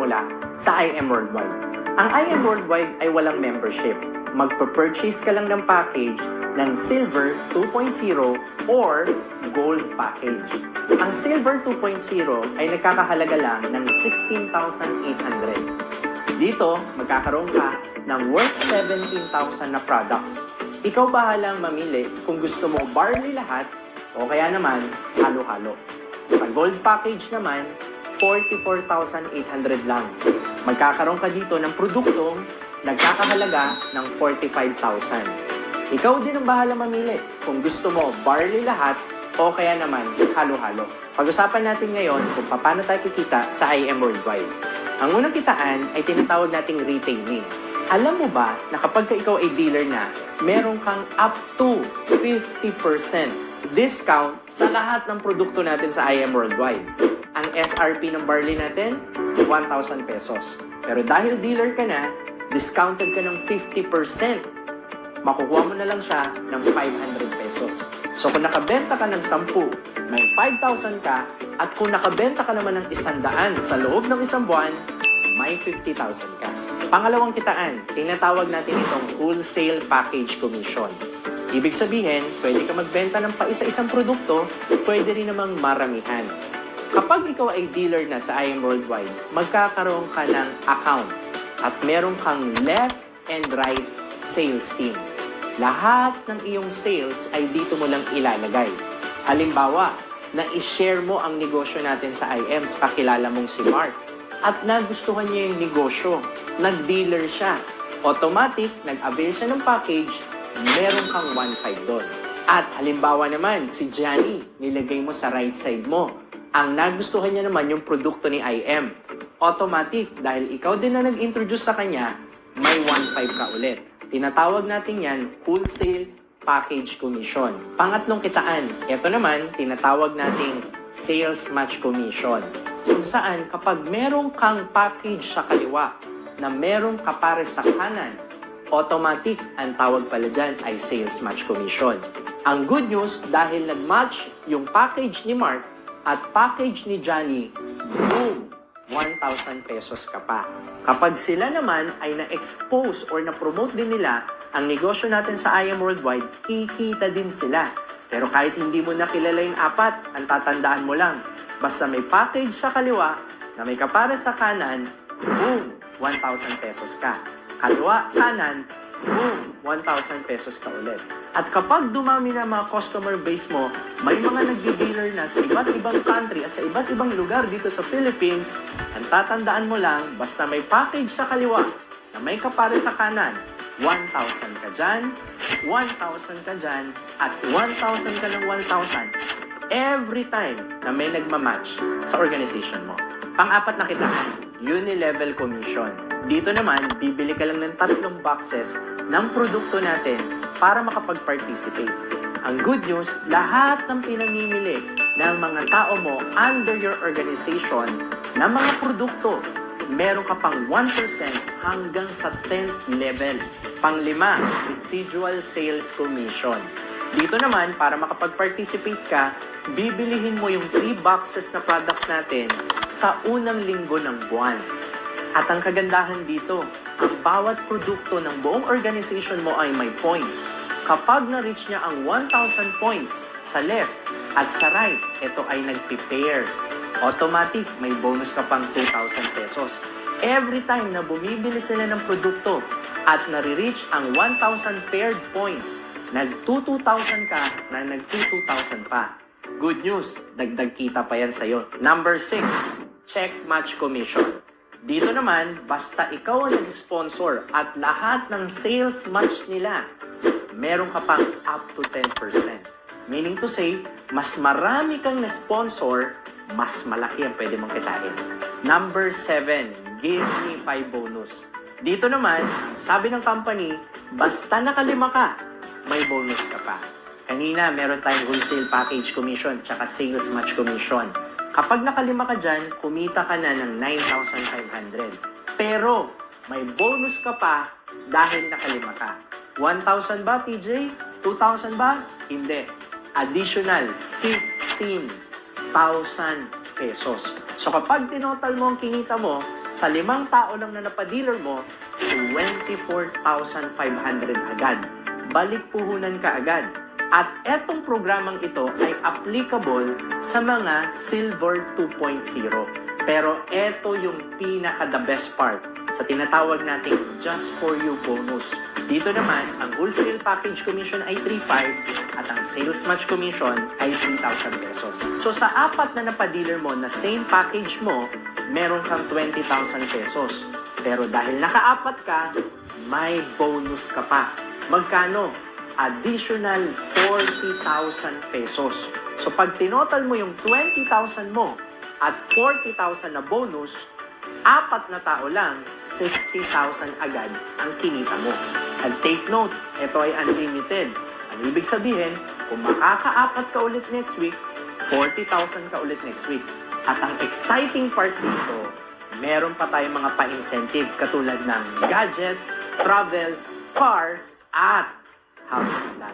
magsisimula sa IM Worldwide. Ang IM Worldwide ay walang membership. Magpa-purchase ka lang ng package ng Silver 2.0 or Gold package. Ang Silver 2.0 ay nagkakahalaga lang ng 16,800. Dito, magkakaroon ka ng worth 17,000 na products. Ikaw bahalang mamili kung gusto mo barley lahat o kaya naman halo-halo. Sa Gold package naman, 44,800 lang. Magkakaroon ka dito ng produktong nagkakahalaga ng 45,000. Ikaw din ang bahala mamili kung gusto mo barley lahat o kaya naman halo-halo. Pag-usapan natin ngayon kung paano tayo kikita sa IM Worldwide. Ang unang kitaan ay tinatawag nating retailing. Alam mo ba na kapag ikaw ay dealer na, meron kang up to 50% discount sa lahat ng produkto natin sa IM Worldwide. Ang SRP ng barley natin, 1,000 pesos. Pero dahil dealer ka na, discounted ka ng 50%. Makukuha mo na lang siya ng 500 pesos. So kung nakabenta ka ng 10, may 5,000 ka, at kung nakabenta ka naman ng 100 sa loob ng isang buwan, may 50,000 ka. Pangalawang kitaan, tinatawag natin itong wholesale package commission. Ibig sabihin, pwede ka magbenta ng paisa-isang produkto, pwede rin namang maramihan. Kapag ikaw ay dealer na sa IM Worldwide, magkakaroon ka ng account at meron kang left and right sales team. Lahat ng iyong sales ay dito mo lang ilalagay. Halimbawa, na-share mo ang negosyo natin sa IM sa kakilala mong si Mark at nagustuhan niya yung negosyo, nag-dealer siya. Automatic, nag-avail siya ng package, meron kang 1.5 doon. At halimbawa naman, si Johnny, nilagay mo sa right side mo. Ang nagustuhan niya naman yung produkto ni IM. Automatic, dahil ikaw din na nag-introduce sa kanya, may 1.5 ka ulit. Tinatawag natin yan, wholesale package commission. Pangatlong kitaan, ito naman, tinatawag nating sales match commission. Kung saan, kapag merong kang package sa kaliwa na merong kapares sa kanan, automatic, ang tawag pala dyan ay sales match commission. Ang good news, dahil nag-match yung package ni Mark at package ni Johnny, boom! 1,000 pesos ka pa. Kapag sila naman ay na-expose or na-promote din nila ang negosyo natin sa IM Worldwide, kikita din sila. Pero kahit hindi mo nakilala yung apat, ang tatandaan mo lang, basta may package sa kaliwa na may kapares sa kanan, boom! 1,000 pesos ka. Kaliwa, kanan, boom! 1,000 pesos ka ulit. At kapag dumami na mga customer base mo, may mga nag-dealer na sa iba't ibang country at sa iba't ibang lugar dito sa Philippines, ang tatandaan mo lang, basta may package sa kaliwa na may kapare sa kanan, 1,000 ka dyan, 1,000 ka dyan, at 1,000 ka ng 1,000 every time na may nagmamatch sa organization mo. Pang-apat na kitaan, unilevel commission. Dito naman, bibili ka lang ng 3 boxes ng produkto natin para makapag-participate. Ang good news, lahat ng pinamimili ng mga tao mo under your organization na mga produkto, meron ka pang 1% hanggang sa 10th level. Pang-5, residual sales commission. Dito naman, para makapag-participate ka, bibilihin mo yung 3 boxes na products natin sa unang linggo ng buwan. At ang kagandahan dito, ang bawat produkto ng buong organization mo ay may points. Kapag na-reach niya ang 1,000 points sa left at sa right, ito ay nag-pair. Automatic, may bonus ka pang 2,000 pesos. Every time na bumibili sila ng produkto at nare-reach ang 1,000 paired points, nag-2,000 ka na nag-2,000 pa. Good news, dagdag kita pa yan sa'yo. Number 6, check match commission. Dito naman, basta ikaw ang nag-sponsor at lahat ng sales match nila, meron ka pang up to 10%. Meaning to say, mas marami kang na-sponsor, mas malaki ang pwede mong kitain. Number 7, give me 5 bonus. Dito naman, sabi ng company, basta nakalima ka, may bonus ka pa. Kanina, meron tayong wholesale package commission tsaka sales match commission. Kapag nakalima ka dyan, kumita ka na ng 9,500. Pero, may bonus ka pa dahil nakalima ka. 1,000 ba, TJ? 2,000 ba? Hindi. Additional 15,000 pesos. So, kapag tinotal mo ang kinita mo Sa 5 tao lang na napadealer mo, 24,500 agad. Balik puhunan ka agad. At etong programang ito ay applicable sa mga Silver 2.0. Pero eto yung pinaka-the best part sa tinatawag nating Just For You bonus. Dito naman, ang wholesale package commission ay 3,500 at ang sales match commission ay 3,000 pesos. So sa 4 na napadealer mo na same package mo, meron kang 20,000 pesos. Pero dahil naka-4 ka, may bonus ka pa. Magkano? Additional 40,000 pesos. So pag tinotal mo yung 20,000 mo at 40,000 na bonus, 4 na tao lang, 60,000 agad ang kinita mo. And take note, ito ay unlimited. Ang ibig sabihin, kung makaka-4 ka ulit next week, 40,000 ka ulit next week. At ang exciting part dito, meron pa tayong mga pa-incentive katulad ng gadgets, travel, cars, at house and